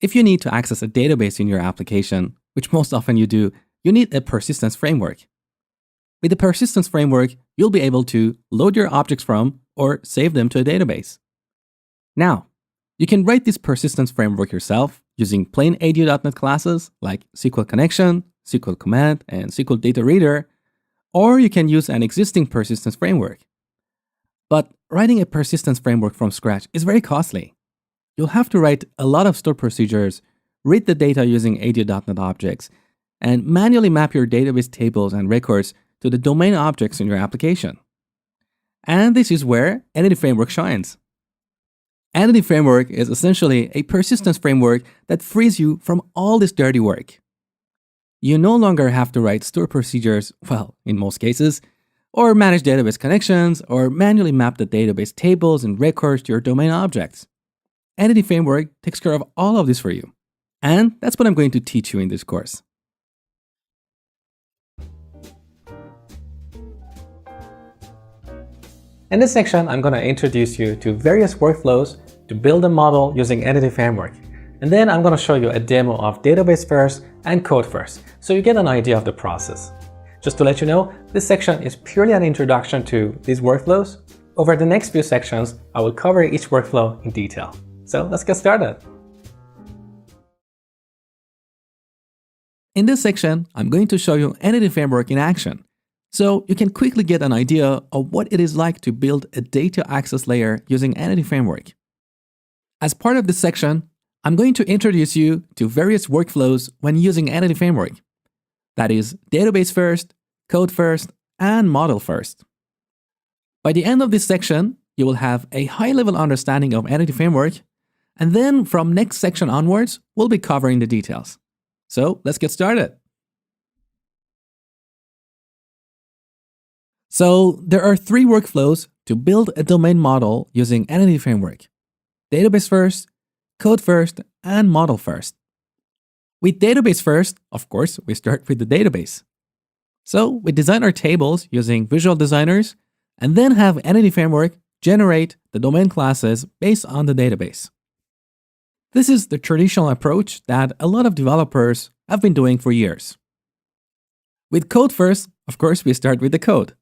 If you need to access a database in your application, which most often you do, you need a persistence framework. With the persistence framework, you'll be able to load your objects from or save them to a database. Now, you can write this persistence framework yourself using plain ADO.NET classes like SQL Connection, SQL Command, and SQL Data Reader, or you can use an existing persistence framework. But writing a persistence framework from scratch is very costly. You'll have to write a lot of stored procedures, read the data using ADO.NET objects, and manually map your database tables and records to the domain objects in your application. And this is where Entity Framework shines. Entity Framework is essentially a persistence framework that frees you from all this dirty work. You no longer have to write stored procedures, well, in most cases, or manage database connections, or manually map the database tables and records to your domain objects. Entity Framework takes care of all of this for you. And that's what I'm going to teach you in this course. In this section, I'm going to introduce you to various workflows to build a model using Entity Framework. And then I'm going to show you a demo of database first and code first, so you get an idea of the process. Just to let you know, this section is purely an introduction to these workflows. Over the next few sections, I will cover each workflow in detail. So let's get started. In this section, I'm going to show you Entity Framework in action, so you can quickly get an idea of what it is like to build a data access layer using Entity Framework. As part of this section, I'm going to introduce you to various workflows when using Entity Framework. That is, database first, code first, and model first. By the end of this section, you will have a high-level understanding of Entity Framework, and then from next section onwards, we'll be covering the details. So let's get started. So there are three workflows to build a domain model using Entity Framework: database first, code first, and model first. With database first, of course, we start with the database. So we design our tables using visual designers and then have Entity Framework generate the domain classes based on the database. This is the traditional approach that a lot of developers have been doing for years. With code first, of course, we start with the code.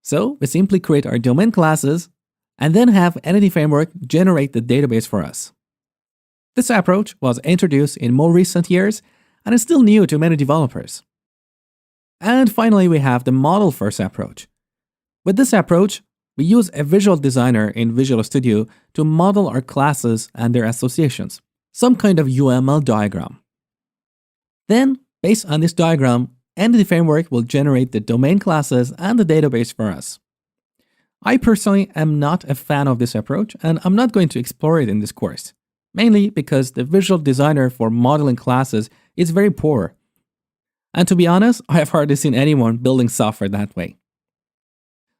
So we simply create our domain classes and then have Entity Framework generate the database for us. This approach was introduced in more recent years and is still new to many developers. And finally, we have the model first approach. With this approach, we use a visual designer in Visual Studio to model our classes and their associations, some kind of UML diagram. Then, based on this diagram, Entity Framework will generate the domain classes and the database for us. I personally am not a fan of this approach, and I'm not going to explore it in this course, mainly because the visual designer for modeling classes is very poor. And to be honest, I have hardly seen anyone building software that way.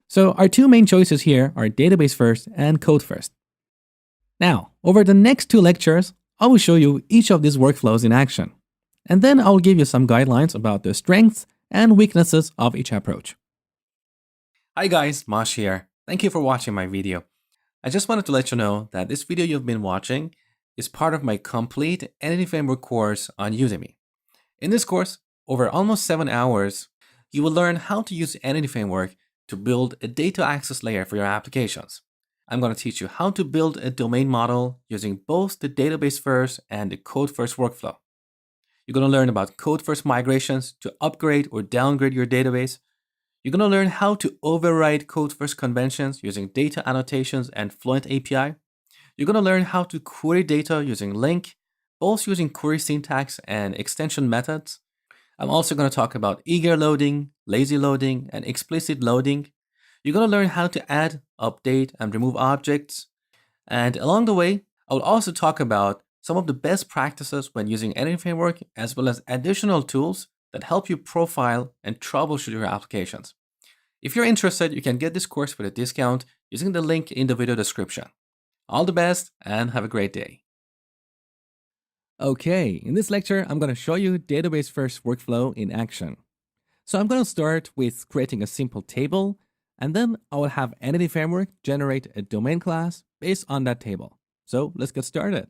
So our two main choices here are database first and code first. Now, over the next two lectures, I will show you each of these workflows in action. And then I'll give you some guidelines about the strengths and weaknesses of each approach. Hi guys, Mosh here. Thank you for watching my video. I just wanted to let you know that this video you've been watching is part of my complete Entity Framework course on Udemy. In this course, over almost 7 hours, you will learn how to use Entity Framework to build a data access layer for your applications. I'm going to teach you how to build a domain model using both the database first and the code first workflow. You're going to learn about code first migrations to upgrade or downgrade your database. You're going to learn how to override code first conventions using data annotations and Fluent API. You're going to learn how to query data using LINQ, both using query syntax and extension methods. I'm also going to talk about eager loading, lazy loading, and explicit loading. You're going to learn how to add, update, and remove objects. And along the way, I will also talk about some of the best practices when using Entity Framework, as well as additional tools that help you profile and troubleshoot your applications. If you're interested, you can get this course with a discount using the link in the video description. All the best and have a great day. Okay, in this lecture, I'm going to show you database first workflow in action. So I'm going to start with creating a simple table, and then I will have Entity Framework generate a domain class based on that table. So let's get started.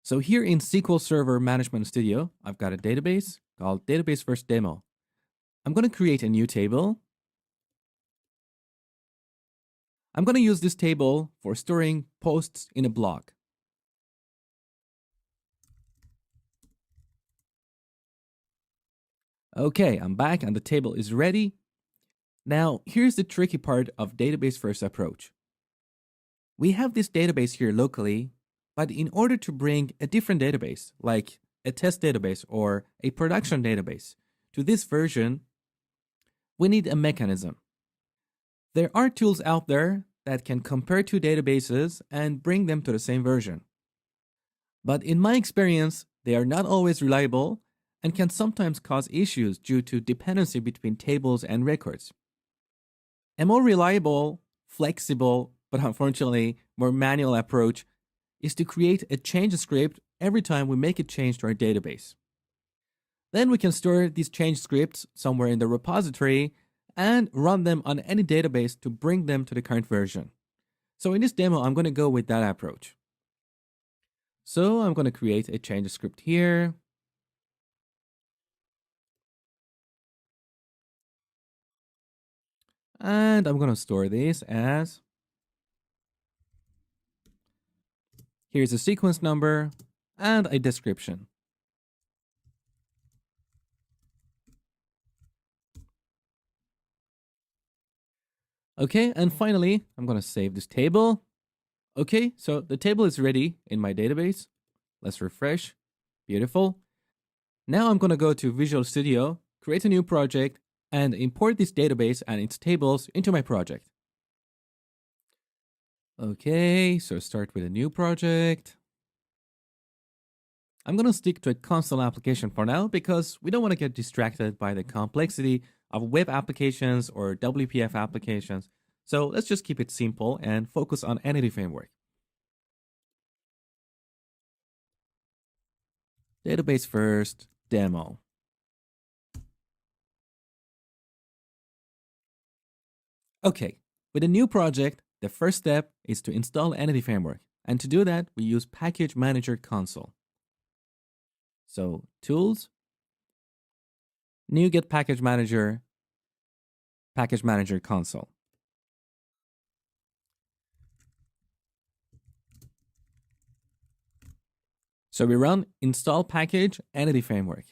So here in SQL Server Management Studio, I've got a database called Database First Demo. I'm going to create a new table. I'm going to use this table for storing posts in a blog. Okay, I'm back and the table is ready. Now, here's the tricky part of database first approach. We have this database here locally, but in order to bring a different database, like a test database or a production database, to this version, we need a mechanism. There are tools out there that can compare two databases and bring them to the same version. But in my experience, they are not always reliable and can sometimes cause issues due to dependency between tables and records. A more reliable, flexible, but unfortunately more manual approach is to create a change script every time we make a change to our database. Then we can store these change scripts somewhere in the repository and run them on any database to bring them to the current version. So in this demo, I'm going to go with that approach. So I'm going to create a change script here. And I'm going to store this as, here's a sequence number and a description. Okay, and finally, I'm going to save this table. Okay, so the table is ready in my database. Let's refresh. Beautiful. Now I'm going to go to Visual Studio, create a new project, and import this database and its tables into my project. Okay, so start with a new project. I'm going to stick to a console application for now because we don't want to get distracted by the complexity of web applications or WPF applications. So let's just keep it simple and focus on Entity Framework. Database first, demo. Okay, with a new project, the first step is to install Entity Framework. And to do that, we use Package Manager Console. So Tools, New Get Package Manager Console. So we run install package Entity Framework.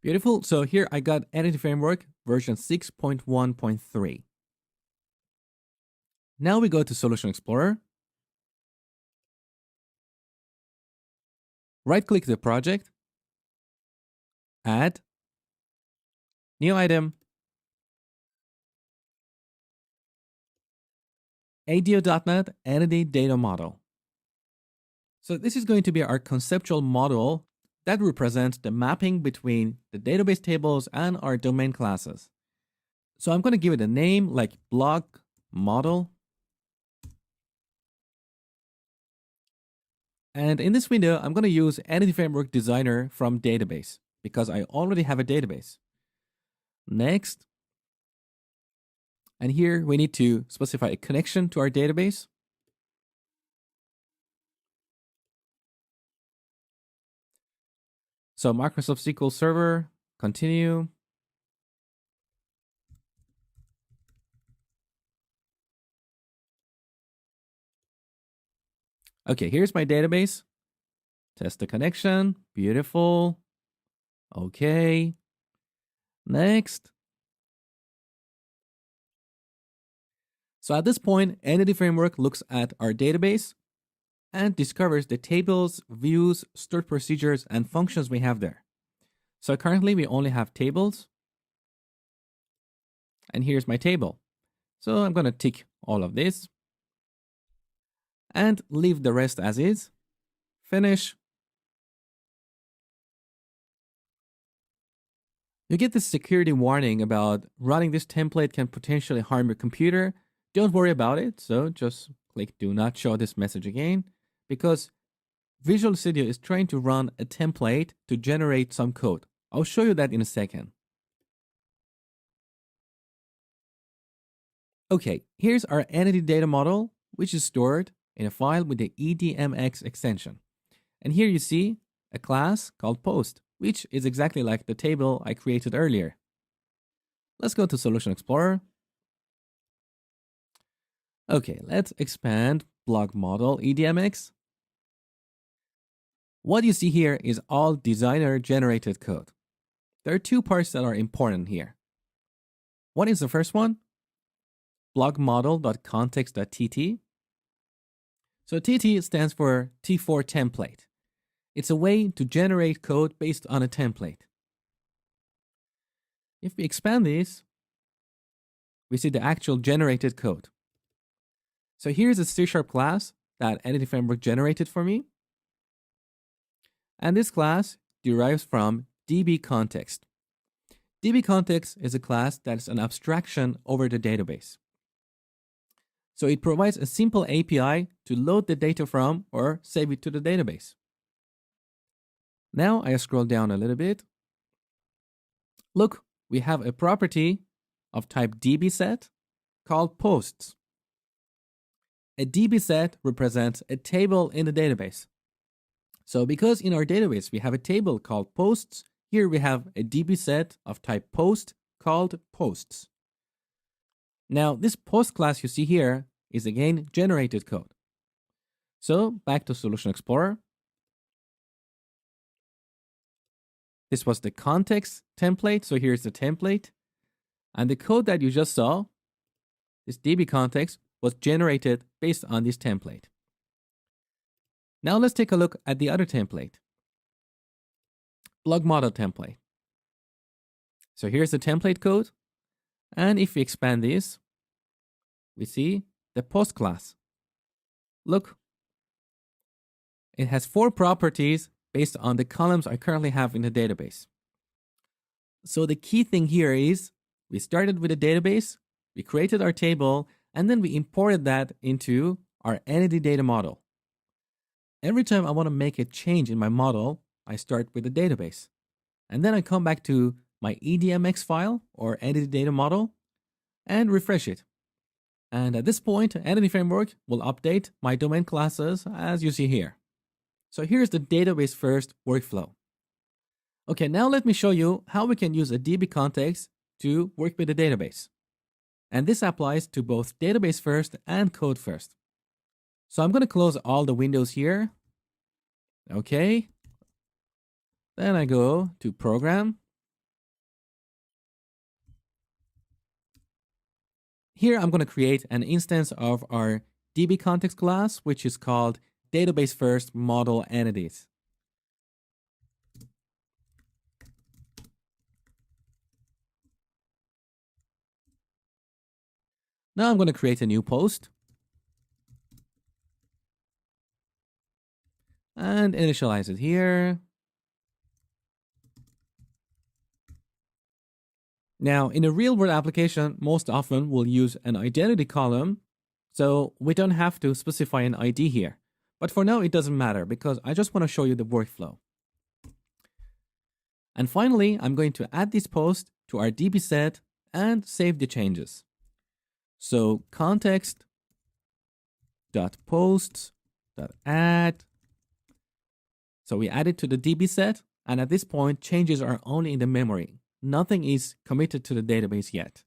Beautiful. So here I got Entity Framework version 6.1.3. Now we go to Solution Explorer. Right-click the project. Add. New item. ADO.NET Entity Data Model. So this is going to be our conceptual model that represents the mapping between the database tables and our domain classes. So I'm going to give it a name like blog model. And in this window, I'm going to use Entity Framework Designer from database because I already have a database. Next. And here we need to specify a connection to our database. So Microsoft SQL Server, continue. Okay, here's my database. Test the connection. Beautiful. Okay. Next. So at this point, Entity Framework looks at our database and discovers the tables, views, stored procedures, and functions we have there. So currently we only have tables. And here's my table. So I'm going to tick all of this and leave the rest as is. Finish. You get this security warning about running this template can potentially harm your computer. Don't worry about it. So just click do not show this message again because Visual Studio is trying to run a template to generate some code. I'll show you that in a second. Okay, here's our entity data model, which is stored in a file with the EDMX extension. And here you see a class called post, which is exactly like the table I created earlier. Let's go to Solution Explorer. Okay, let's expand block model EDMX. What you see here is all designer generated code. There are two parts that are important here. What is the first one? blockmodel.context.tt. So TT stands for T4 template. It's a way to generate code based on a template. If we expand this, we see the actual generated code. So here's a C# class that Entity Framework generated for me. And this class derives from dbContext. dbContext is a class that is an abstraction over the database. So it provides a simple API to load the data from or save it to the database. Now I scroll down a little bit. Look, we have a property of type dbSet called posts. A dbSet represents a table in the database. So because in our database we have a table called posts, here we have a dbSet of type post called posts. Now this post class you see here is again generated code. So back to Solution Explorer. This was the context template. So here's the template. And the code that you just saw, this dbContext, was generated based on this template. Now let's take a look at the other template, block model template. So here's the template code. And if we expand this, we see the post class. Look, it has 4 properties based on the columns I currently have in the database. So the key thing here is we started with a database, we created our table, and then we imported that into our entity data model. Every time I want to make a change in my model, I start with the database. And then I come back to my EDMX file or entity data model and refresh it. And at this point, Entity Framework will update my domain classes as you see here. So here's the database first workflow. Okay, now let me show you how we can use a dbContext to work with the database. And this applies to both database first and code first. So I'm going to close all the windows here. Okay. Then I go to Program. Here I'm going to create an instance of our dbContext class, which is called Database First Model Entities. Now I'm going to create a new post and initialize it here. Now, in a real-world application, most often we'll use an identity column, so we don't have to specify an ID here. But for now, it doesn't matter because I just want to show you the workflow. And finally, I'm going to add this post to our dbSet and save the changes. So context.posts.add. So we add it to the dbSet, and at this point, changes are only in the memory. Nothing is committed to the database yet.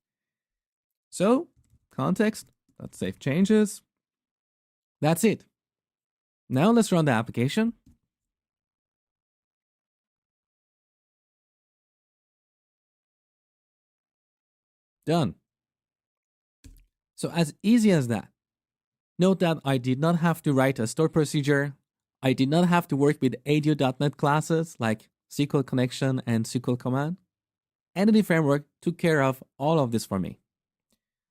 So context.save changes. That's it. Now let's run the application. Done. So as easy as that. Note that I did not have to write a store procedure. I did not have to work with ADO.NET classes like SQL connection and SQL command. Entity Framework took care of all of this for me.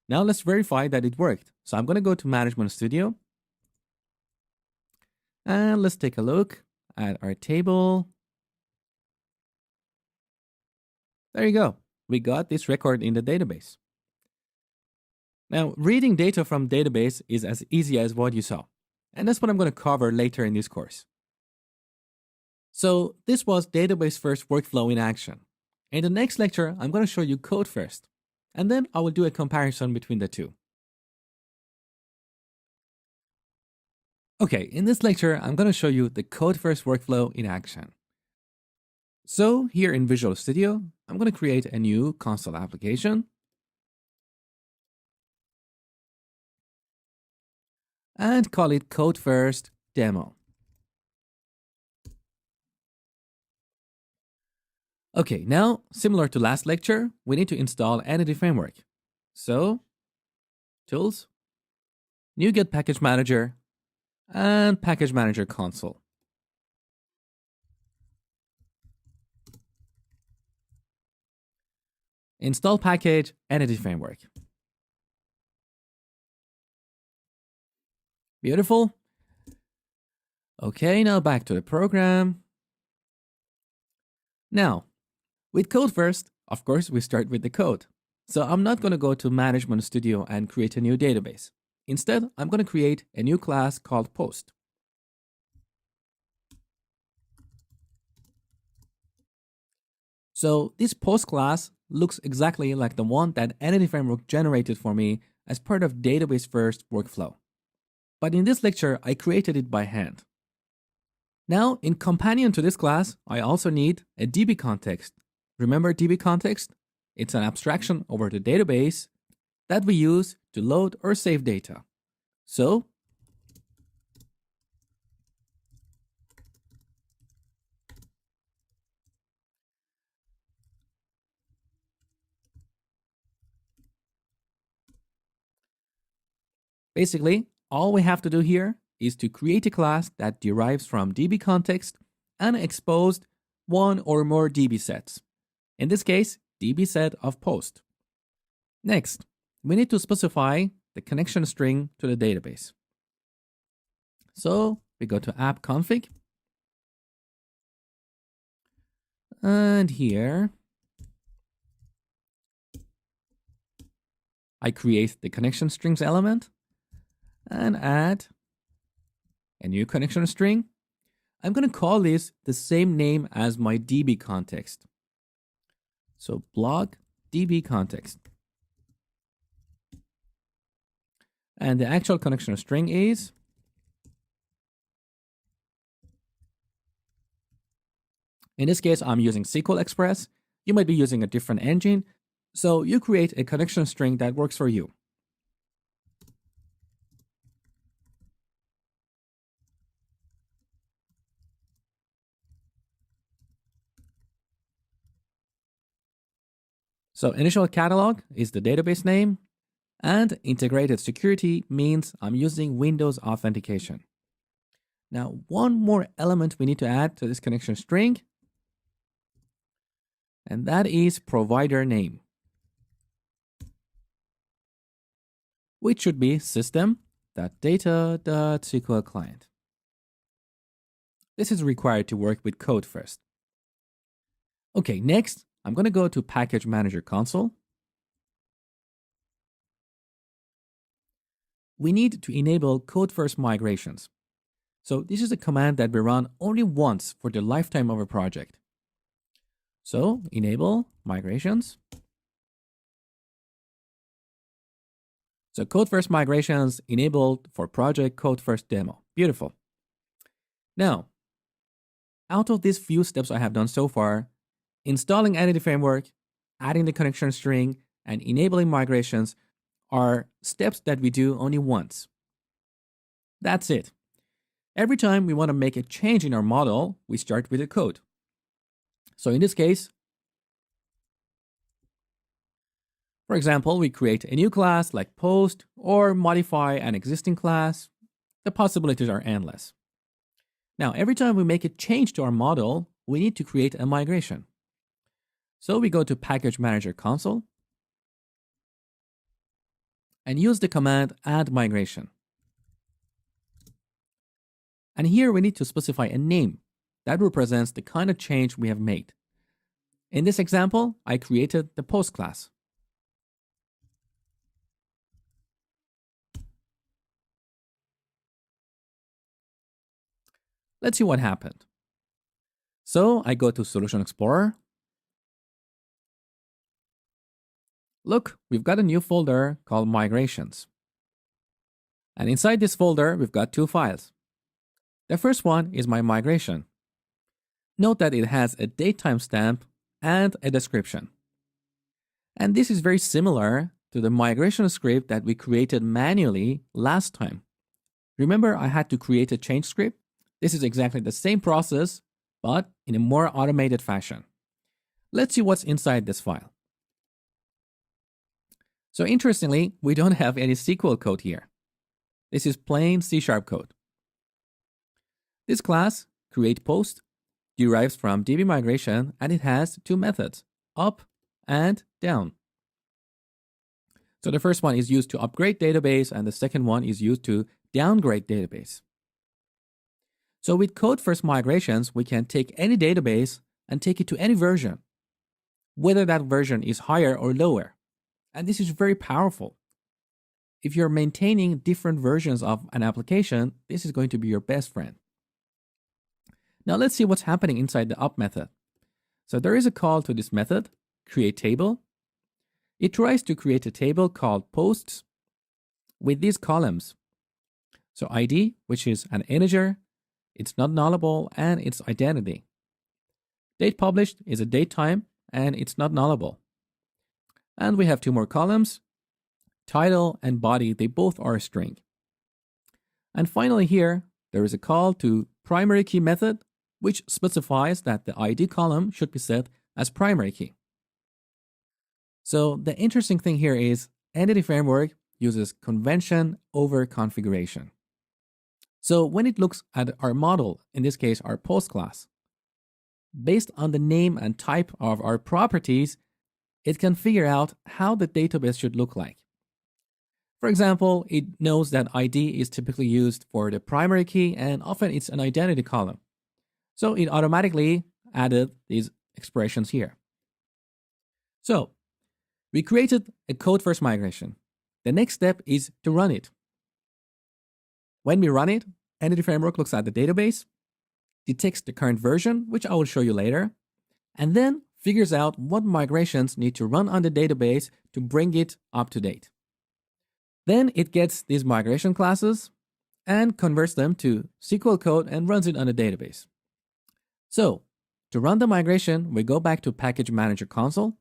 Now let's verify that it worked. So I'm going to go to Management Studio. And let's take a look at our table. There you go. We got this record in the database. Now, reading data from database is as easy as what you saw. And that's what I'm going to cover later in this course. So this was database first workflow in action. In the next lecture, I'm going to show you code first. And then I will do a comparison between the two. Okay, in this lecture, I'm going to show you the code first workflow in action. So here in Visual Studio, I'm going to create a new console application and call it code first demo. Okay, now similar to last lecture, we need to install Entity Framework. So Tools, NuGet Package Manager, and Package Manager Console. Install package Entity Framework. Beautiful. Okay, now back to the program. Now, with code first, of course, we start with the code. So I'm not going to go to Management Studio and create a new database. Instead, I'm going to create a new class called Post. So this Post class looks exactly like the one that Entity Framework generated for me as part of database first workflow. But in this lecture, I created it by hand. Now, in companion to this class, I also need a DB context. Remember DB context? It's an abstraction over the database that we use to load or save data. So, basically, all we have to do here is to create a class that derives from DB context and exposed one or more DB sets. In this case, DB set of post. Next, we need to specify the connection string to the database. So we go to app config. And here, I create the connection strings element and add a new connection string. I'm going to call this the same name as my DB context. So blog DB context. And the actual connection string is in this case, I'm using SQL Express. You might be using a different engine. So you create a connection string that works for you. So initial catalog is the database name, and integrated security means I'm using Windows authentication. Now, one more element we need to add to this connection string, and that is provider name, which should be system.data.sql client. This is required to work with code first. Okay, next, I'm going to go to Package Manager Console. We need to enable code first migrations. So this is a command that we run only once for the lifetime of a project. So enable migrations. So code first migrations enabled for project code first demo. Beautiful. Now, out of these few steps I have done so far, installing Entity Framework, adding the connection string, and enabling migrations are steps that we do only once. That's it. Every time we want to make a change in our model, we start with the code. So in this case, for example, we create a new class like post or modify an existing class. The possibilities are endless. Now, every time we make a change to our model, we need to create a migration. So we go to Package Manager Console and use the command add migration. And here we need to specify a name that represents the kind of change we have made. In this example, I created the post class. Let's see what happened. So I go to Solution Explorer. Look, we've got a new folder called Migrations. And inside this folder, we've got two files. The first one is my migration. Note that it has a date timestamp and a description. And this is very similar to the migration script that we created manually last time. Remember, I had to create a change script? This is exactly the same process, but in a more automated fashion. Let's see what's inside this file. So interestingly, we don't have any SQL code here. This is plain C# code. This class, createPost, derives from DB migration, and it has two methods, up and down. So the first one is used to upgrade database, and the second one is used to downgrade database. So with code-first migrations, we can take any database and take it to any version, whether that version is higher or lower. And this is very powerful. If you're maintaining different versions of an application, this is going to be your best friend. Now let's see what's happening inside the up method. So there is a call to this method, createTable. It tries to create a table called posts with these columns. So ID, which is an integer, it's not nullable, and its identity. Date published is a date time, and it's not nullable. And we have two more columns, title and body, they both are a string. And finally here, there is a call to primary key method, which specifies that the ID column should be set as primary key. So the interesting thing here is Entity Framework uses convention over configuration. So when it looks at our model, in this case our post class, based on the name and type of our properties, it can figure out how the database should look like. For example, it knows that ID is typically used for the primary key, and often it's an identity column. So it automatically added these expressions here. So we created a code-first migration. The next step is to run it. When we run it, Entity Framework looks at the database, detects the current version, which I will show you later, and then figures out what migrations need to run on the database to bring it up to date. Then it gets these migration classes and converts them to SQL code and runs it on the database. So to run the migration, we go back to Package Manager console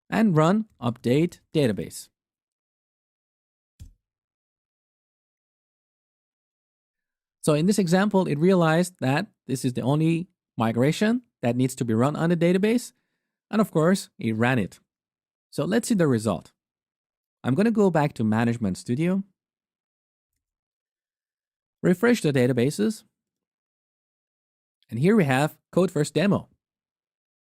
and run update database. So in this example, it realized that this is the only migration that needs to be run on the database. And of course, it ran it. So let's see the result. I'm going to go back to Management Studio, refresh the databases, and here we have Code First Demo.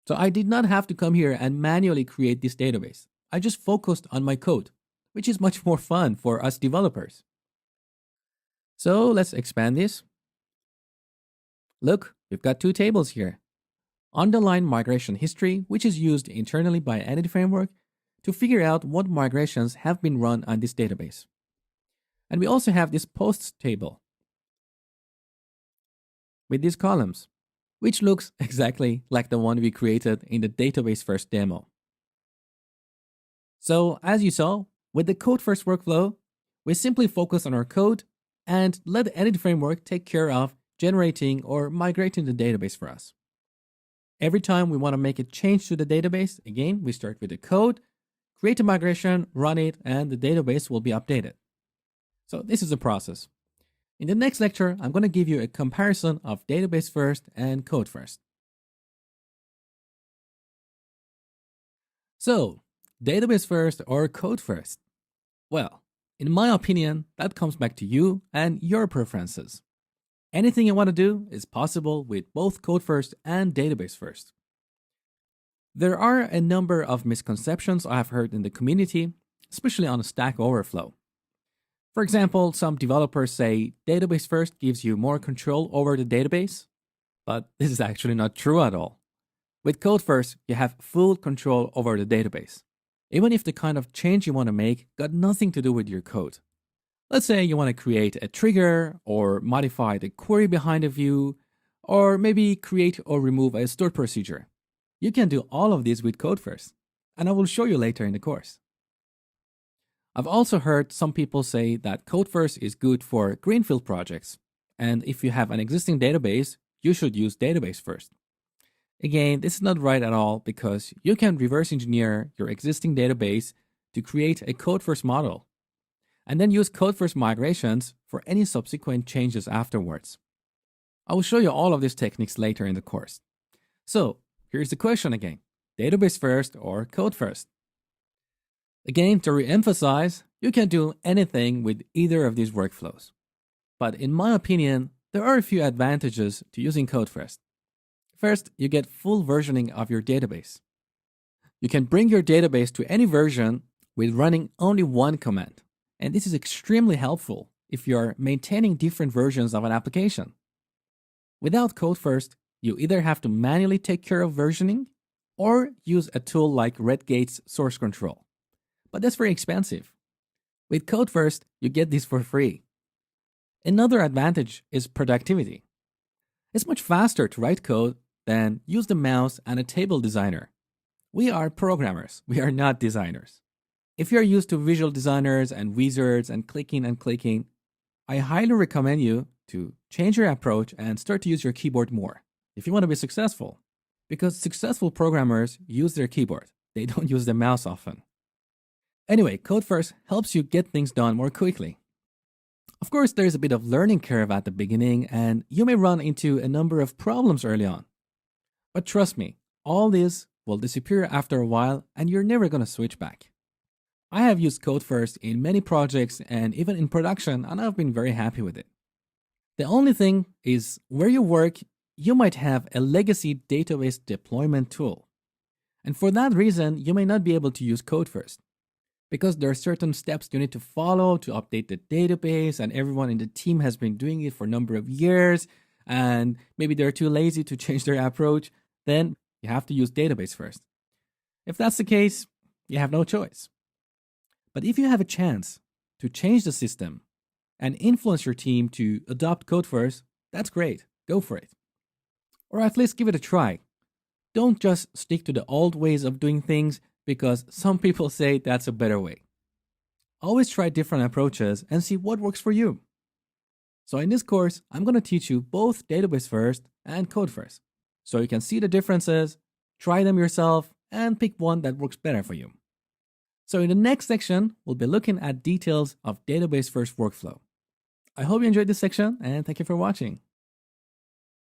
So I did not have to come here and manually create this database. I just focused on my code, which is much more fun for us developers. So let's expand this. Look, we've got two tables here. Underline migration history, which is used internally by Entity Framework to figure out what migrations have been run on this database. And we also have this posts table with these columns, which looks exactly like the one we created in the database first demo. So as you saw, with the code first workflow, we simply focus on our code and let the Entity Framework take care of generating or migrating the database for us. Every time we want to make a change to the database, again, we start with the code, create a migration, run it, and the database will be updated. So this is the process. In the next lecture, I'm going to give you a comparison of database first and code first. So, database first or code first? Well, in my opinion, that comes back to you and your preferences. Anything you want to do is possible with both code first and database first. There are a number of misconceptions I have heard in the community, especially on Stack Overflow. For example, some developers say database first gives you more control over the database, but this is actually not true at all. With code first, you have full control over the database, even if the kind of change you want to make got nothing to do with your code. Let's say you want to create a trigger or modify the query behind a view, or maybe create or remove a stored procedure. You can do all of these with code first, and I will show you later in the course. I've also heard some people say that code first is good for greenfield projects, And if you have an existing database, you should use database first. Again, this is not right at all because you can reverse engineer your existing database to create a code first model and then use code first migrations for any subsequent changes afterwards. I will show you all of these techniques later in the course. So, here's the question again: database first or code first? Again, to re-emphasize, you can do anything with either of these workflows. But in my opinion, there are a few advantages to using code first. First, you get full versioning of your database. You can bring your database to any version with running only one command. And this is extremely helpful if you're maintaining different versions of an application. Without code first, you either have to manually take care of versioning or use a tool like Redgate's source control. But that's very expensive. With code first, you get this for free. Another advantage is productivity. It's much faster to write code than use the mouse and a table designer. We are programmers, we are not designers. If you're used to visual designers and wizards and clicking, I highly recommend you to change your approach and start to use your keyboard more if you want to be successful. Because successful programmers use their keyboard, they don't use the mouse often. Anyway, code first helps you get things done more quickly. Of course, there's a bit of learning curve at the beginning, and you may run into a number of problems early on. But trust me, all this will disappear after a while, and you're never going to switch back. I have used code first in many projects and even in production, and I've been very happy with it. The only thing is, where you work, you might have a legacy database deployment tool. And for that reason, you may not be able to use code first, because there are certain steps you need to follow to update the database, and everyone in the team has been doing it for a number of years, and maybe they're too lazy to change their approach. Then you have to use database first. If that's the case, you have no choice. But if you have a chance to change the system and influence your team to adopt code first, that's great. Go for it. Or at least give it a try. Don't just stick to the old ways of doing things because some people say that's a better way. Always try different approaches and see what works for you. So in this course, I'm going to teach you both database first and code first, so you can see the differences, try them yourself, and pick one that works better for you. So in the next section, we'll be looking at details of database first workflow. I hope you enjoyed this section, and thank you for watching.